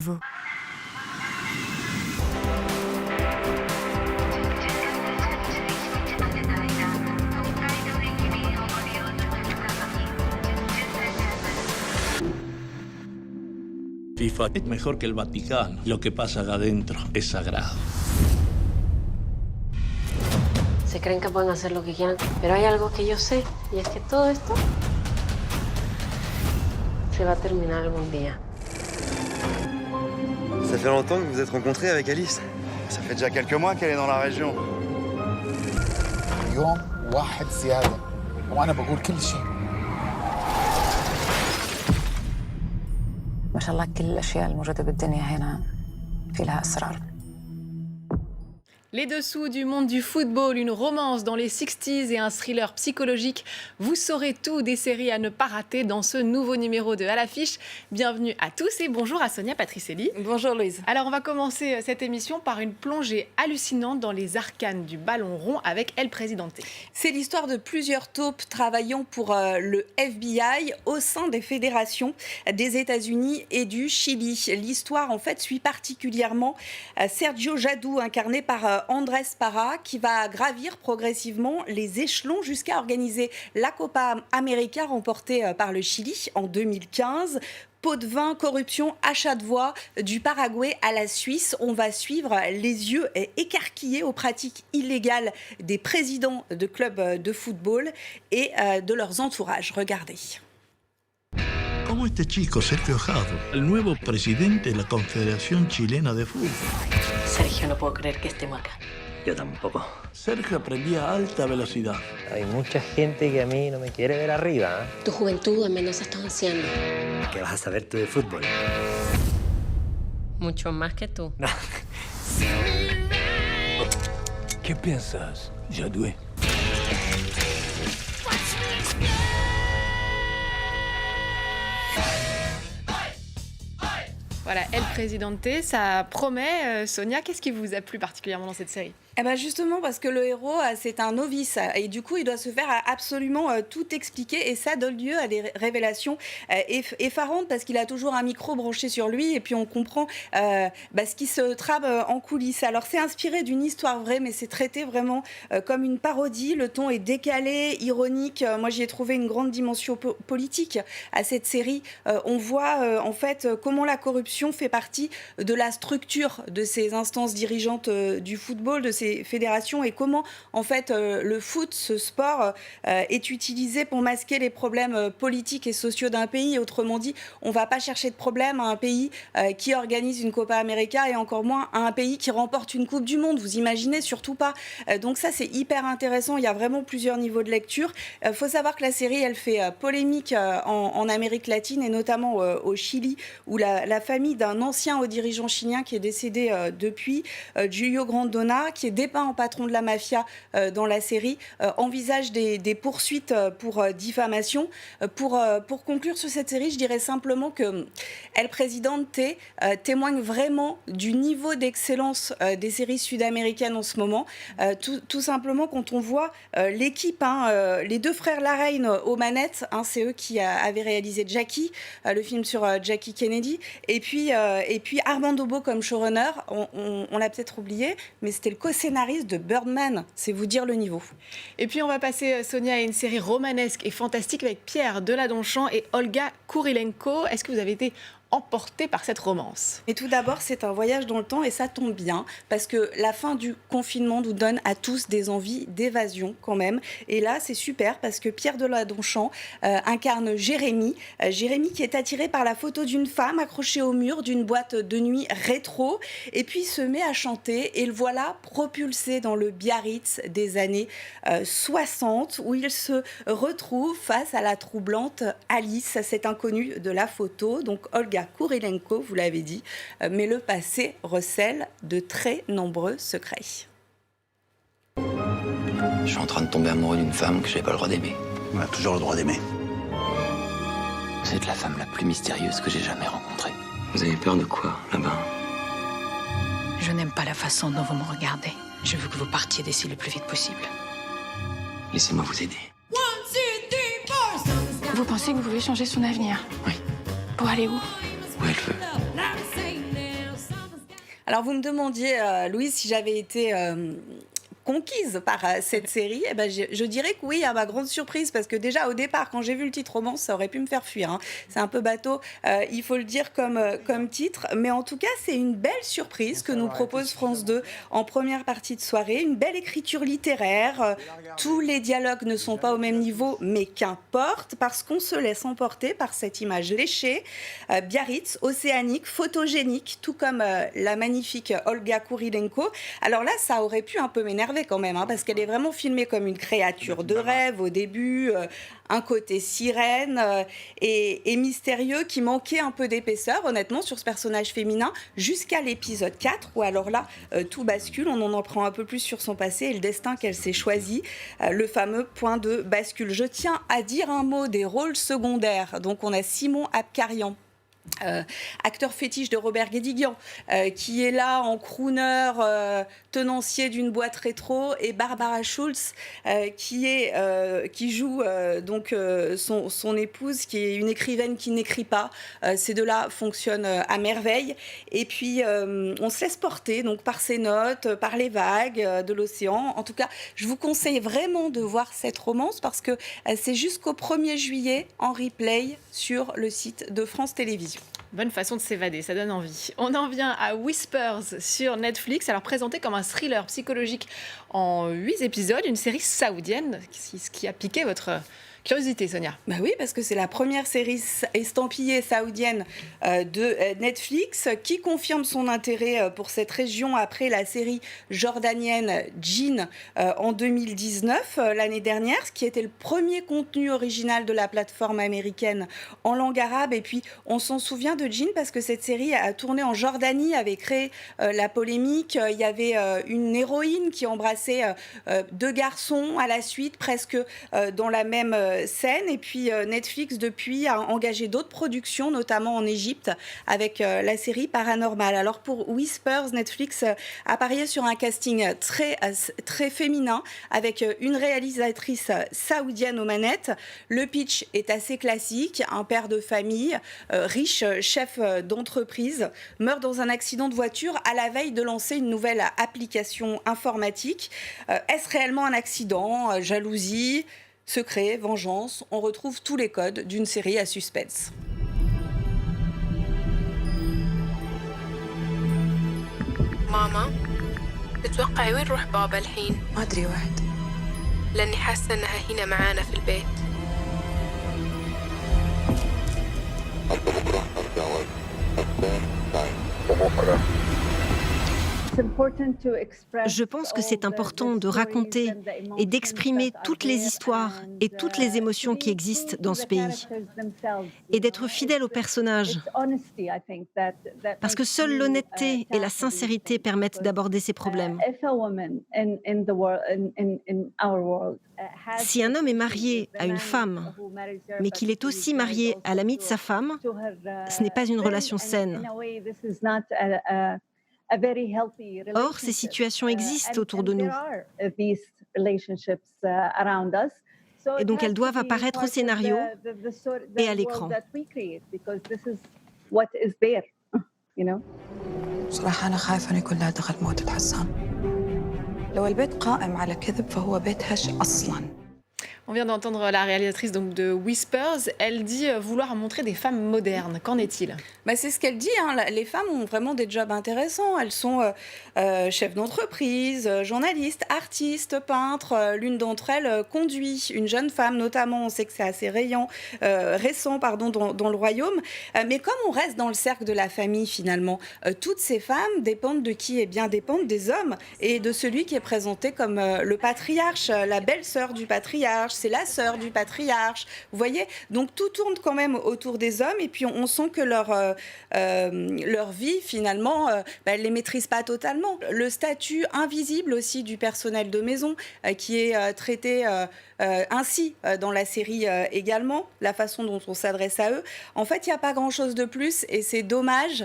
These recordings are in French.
Vous. FIFA es mejor que el Vaticano. Lo que pasa acá adentro es sagrado. Se creen que pueden hacer lo que quieran, pero hay algo que yo sé, y es que todo esto se va a terminar algún día. Ça fait longtemps que vous vous êtes rencontrés avec Alice? Ça fait déjà quelques mois qu'elle est dans la région. اليوم واحد زيادة وأنا بقول كل شيء. ما شاء الله كل الأشياء الموجودة بالدنيا هنا في لها أسرار. Les dessous du monde du football, une romance dans les 60s et un thriller psychologique. Vous saurez tout des séries à ne pas rater dans ce nouveau numéro de À l'affiche. Bienvenue à tous et bonjour à Sonia Patricelli. Bonjour Louise. Alors on va commencer cette émission par une plongée hallucinante dans les arcanes du ballon rond avec El Presidente. C'est l'histoire de plusieurs taupes travaillant pour le FBI au sein des fédérations des États-Unis et du Chili. L'histoire en fait suit particulièrement Sergio Jadou, incarné par Andrés Parra, qui va gravir progressivement les échelons jusqu'à organiser la Copa América remportée par le Chili en 2015. Pot de vin, corruption, achat de voix, du Paraguay à la Suisse. On va suivre les yeux écarquillés aux pratiques illégales des présidents de clubs de football et de leurs entourages. Regardez. Como este chico, Sergio Jado, el nuevo presidente de la Confederación Chilena de Fútbol. Sergio, no puedo creer que estemos acá. Yo tampoco. Sergio aprendía a alta velocidad. Hay mucha gente que a mí no me quiere ver arriba. Tu juventud en Mendoza está anciana. ¿Qué vas a saber tú de fútbol? Mucho más que tú. ¿Qué piensas, Jadoué? Voilà, El Presidente, ça promet. Sonia, qu'est-ce qui vous a plu particulièrement dans cette série ? Eh ben justement parce que le héros, c'est un novice et du coup, il doit se faire absolument tout expliquer et ça donne lieu à des révélations effarantes parce qu'il a toujours un micro branché sur lui et puis on comprend ce qui se trame en coulisses. Alors, c'est inspiré d'une histoire vraie, mais c'est traité vraiment comme une parodie. Le ton est décalé, ironique. Moi, j'y ai trouvé une grande dimension politique à cette série. On voit en fait comment la corruption fait partie de la structure de ces instances dirigeantes du football, de ces fédérations et comment en fait le foot, ce sport est utilisé pour masquer les problèmes politiques et sociaux d'un pays. Autrement dit, on ne va pas chercher de problème à un pays qui organise une Copa América et encore moins à un pays qui remporte une Coupe du Monde. Vous imaginez, surtout pas. Donc ça, c'est hyper intéressant. Il y a vraiment plusieurs niveaux de lecture. Faut savoir que la série, elle fait polémique en Amérique latine et notamment au Chili, où la famille d'un ancien haut dirigeant chilien qui est décédé depuis, Julio Grondona, qui est dépeint en patron de la mafia dans la série, envisage des poursuites pour diffamation. Pour conclure sur cette série, je dirais simplement que El Presidente témoigne vraiment du niveau d'excellence des séries sud-américaines en ce moment. Tout simplement, quand on voit l'équipe, les deux frères Larraín aux manettes, c'est eux qui avaient réalisé Jackie, le film sur Jackie Kennedy, et puis Armando Bo comme showrunner, on l'a peut-être oublié, mais c'était le co-scénariste de Birdman, c'est vous dire le niveau. Et puis on va passer, Sonia, à une série romanesque et fantastique avec Pierre Deladonchamp et Olga Kurilenko. Est-ce que vous avez été emporté par cette romance? Et tout d'abord, c'est un voyage dans le temps et ça tombe bien parce que la fin du confinement nous donne à tous des envies d'évasion quand même. Et là, c'est super parce que Pierre Deladonchamp incarne Jérémy. Jérémy qui est attiré par la photo d'une femme accrochée au mur d'une boîte de nuit rétro et puis se met à chanter et le voilà propulsé dans le Biarritz des années 60 où il se retrouve face à la troublante Alice, cette inconnue de la photo. Donc Olga Kurilenko, vous l'avez dit, mais le passé recèle de très nombreux secrets. Je suis en train de tomber amoureux d'une femme que j'ai pas le droit d'aimer. On a toujours le droit d'aimer. Vous êtes la femme la plus mystérieuse que j'ai jamais rencontrée. Vous avez peur de quoi, là-bas? Je n'aime pas la façon dont vous me regardez. Je veux que vous partiez d'ici le plus vite possible. Laissez-moi vous aider. Vous pensez que vous pouvez changer son avenir? Oui. Pour aller où? Où elle veut. Alors vous me demandiez, Louise, si j'avais été conquise par cette série, eh ben je dirais que oui, à ma grande surprise, parce que déjà au départ, quand j'ai vu le titre romance, ça aurait pu me faire fuir. Hein. C'est un peu bateau, il faut le dire comme titre, mais en tout cas, c'est une belle surprise que nous propose France 2 en première partie de soirée, une belle écriture littéraire. Tous les dialogues ne sont pas au même niveau, mais qu'importe, parce qu'on se laisse emporter par cette image léchée, Biarritz, océanique, photogénique, tout comme la magnifique Olga Kurilenko. Alors là, ça aurait pu un peu m'énerver quand même, hein, parce qu'elle est vraiment filmée comme une créature de rêve au début, un côté sirène et mystérieux qui manquait un peu d'épaisseur, honnêtement, sur ce personnage féminin, jusqu'à l'épisode 4, où alors là, tout bascule, on en apprend un peu plus sur son passé et le destin qu'elle s'est choisi, le fameux point de bascule. Je tiens à dire un mot des rôles secondaires. Donc on a Simon Abkarian, acteur fétiche de Robert Guédiguian, qui est là en crooner, tenancier d'une boîte rétro, et Barbara Schulz, qui joue donc son épouse, qui est une écrivaine qui n'écrit pas. Ces deux-là fonctionnent à merveille. Et puis on se laisse porter donc par ces notes, par les vagues de l'océan. En tout cas, je vous conseille vraiment de voir cette romance, parce que c'est jusqu'au 1er juillet en replay sur le site de France Télévisions. Bonne façon de s'évader, ça donne envie. On en vient à Whispers sur Netflix, alors présenté comme un thriller psychologique en 8 épisodes, une série saoudienne, ce qui a piqué votre curiosité, Sonia. Bah oui, parce que c'est la première série estampillée saoudienne de Netflix qui confirme son intérêt pour cette région après la série jordanienne Djinn en 2019, l'année dernière, ce qui était le premier contenu original de la plateforme américaine en langue arabe. Et puis, on s'en souvient de Djinn parce que cette série a tourné en Jordanie, avait créé la polémique. Il y avait une héroïne qui embrassait 2 garçons à la suite, presque dans la même scène. Et puis Netflix depuis a engagé d'autres productions, notamment en Égypte avec la série Paranormal. Alors pour Whispers, Netflix a parié sur un casting très féminin avec une réalisatrice saoudienne aux manettes. Le pitch est assez classique, un père de famille riche, chef d'entreprise, meurt dans un accident de voiture à la veille de lancer une nouvelle application informatique. Est-ce réellement un accident? Jalousie, secret, vengeance, on retrouve tous les codes d'une série à suspense. ماما تتوقعي وين روح بابا الحين؟ ما أدري واحد. لأني حاسة إنها هنا معانا في البيت. Je pense que c'est important de raconter et d'exprimer toutes les histoires et toutes les émotions qui existent dans ce pays et d'être fidèle aux personnages. Parce que seule l'honnêteté et la sincérité permettent d'aborder ces problèmes. Si un homme est marié à une femme, mais qu'il est aussi marié à l'ami de sa femme, ce n'est pas une relation saine. Or, ces situations existent autour de nous. Et donc, elles doivent apparaître au scénario et à l'écran. بصراحة أنا خايفة أن يكون لها دخل بموتة حسان. لو البيت قائم على كذب فهو بيت هش أصلاً. On vient d'entendre la réalisatrice donc, de Whispers. Elle dit vouloir montrer des femmes modernes. Qu'en est-il ? C'est ce qu'elle dit. Hein. Les femmes ont vraiment des jobs intéressants. Elles sont chefs d'entreprise, journalistes, artistes, peintres. L'une d'entre elles conduit une jeune femme, notamment. On sait que c'est assez récent dans le royaume. Mais comme on reste dans le cercle de la famille, finalement, toutes ces femmes dépendent de qui ? Eh bien, dépendent des hommes et de celui qui est présenté comme le patriarche, la belle-sœur du patriarche. C'est la sœur du patriarche, vous voyez. Donc tout tourne quand même autour des hommes et puis on sent que leur vie finalement, elle les maîtrise pas totalement. Le statut invisible aussi du personnel de maison qui est traité ainsi dans la série également, la façon dont on s'adresse à eux. En fait, il n'y a pas grand-chose de plus et c'est dommage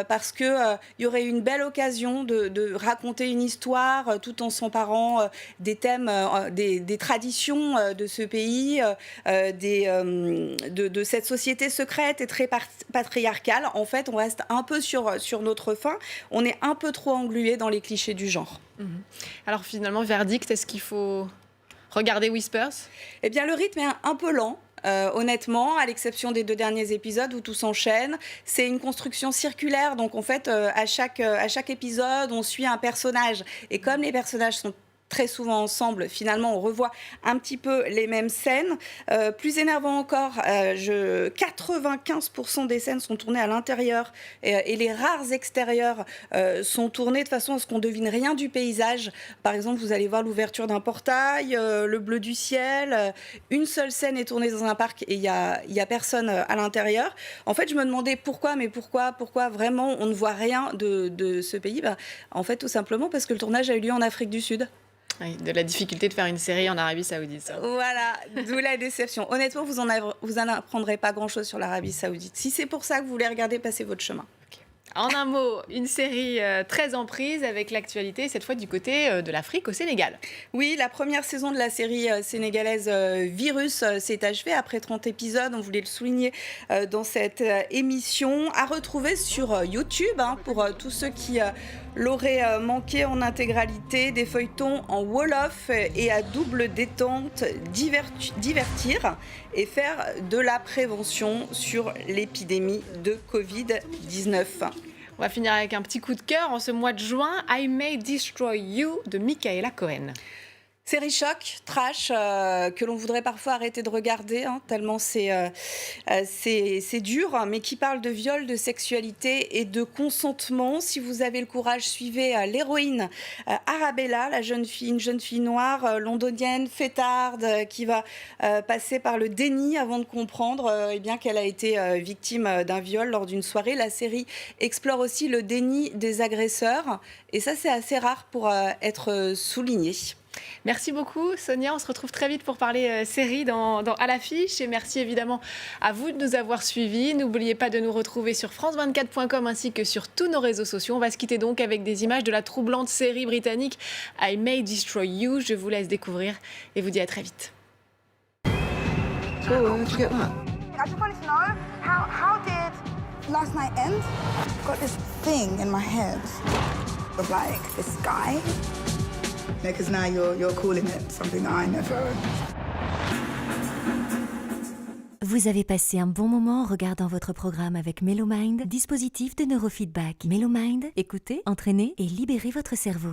parce que il y aurait une belle occasion de raconter une histoire tout en s'emparant des thèmes, des traditions de ce pays, de cette société secrète et très patriarcale. En fait, on reste un peu sur notre faim. On est un peu trop englué dans les clichés du genre. Alors finalement, verdict, est-ce qu'il faut regarder Whispers ? Eh bien, le rythme est un peu lent. Honnêtement, à l'exception des 2 derniers épisodes où tout s'enchaîne, c'est une construction circulaire. Donc en fait, à chaque épisode, on suit un personnage. Et comme les personnages sont très souvent ensemble, finalement, on revoit un petit peu les mêmes scènes. Plus énervant encore, 95% des scènes sont tournées à l'intérieur et les rares extérieurs sont tournés de façon à ce qu'on devine rien du paysage. Par exemple, vous allez voir l'ouverture d'un portail, le bleu du ciel. Une seule scène est tournée dans un parc et il y a personne à l'intérieur. En fait, je me demandais pourquoi vraiment on ne voit rien de ce pays. En fait, tout simplement parce que le tournage a eu lieu en Afrique du Sud. Oui, de la difficulté de faire une série en Arabie Saoudite. Ça. Voilà, d'où la déception. Honnêtement, vous en apprendrez pas grand-chose sur l'Arabie Saoudite. Si c'est pour ça que vous voulez regarder, passez votre chemin. Okay. En un mot, une série très en prise avec l'actualité, cette fois du côté de l'Afrique au Sénégal. Oui, la première saison de la série sénégalaise Virus s'est achevée après 30 épisodes. On voulait le souligner dans cette émission. À retrouver sur YouTube pour tous ceux qui l'auraient manqué en intégralité. Des feuilletons en Wolof et à double détente, divertir et faire de la prévention sur l'épidémie de Covid-19. On va finir avec un petit coup de cœur en ce mois de juin. I May Destroy You de Michaela Cohen. Série choc, trash, que l'on voudrait parfois arrêter de regarder, tellement c'est dur, mais qui parle de viol, de sexualité et de consentement. Si vous avez le courage, suivez l'héroïne Arabella, une jeune fille noire, londonienne, fêtarde, qui va passer par le déni avant de comprendre qu'elle a été victime d'un viol lors d'une soirée. La série explore aussi le déni des agresseurs, et ça c'est assez rare pour être souligné. Merci beaucoup Sonia, on se retrouve très vite pour parler série dans À l'affiche et merci évidemment à vous de nous avoir suivis. N'oubliez pas de nous retrouver sur france24.com ainsi que sur tous nos réseaux sociaux. On va se quitter donc avec des images de la troublante série britannique I May Destroy You. Je vous laisse découvrir et vous dis à très vite. So, how'd you get that? I just wanted to know how did last night end? I've got this thing in my head of like this guy. Because now you're calling it something that I never. Vous avez passé un bon moment en regardant votre programme avec Mellomind, dispositif de neurofeedback. Mellomind, écoutez, entraînez et libérez votre cerveau.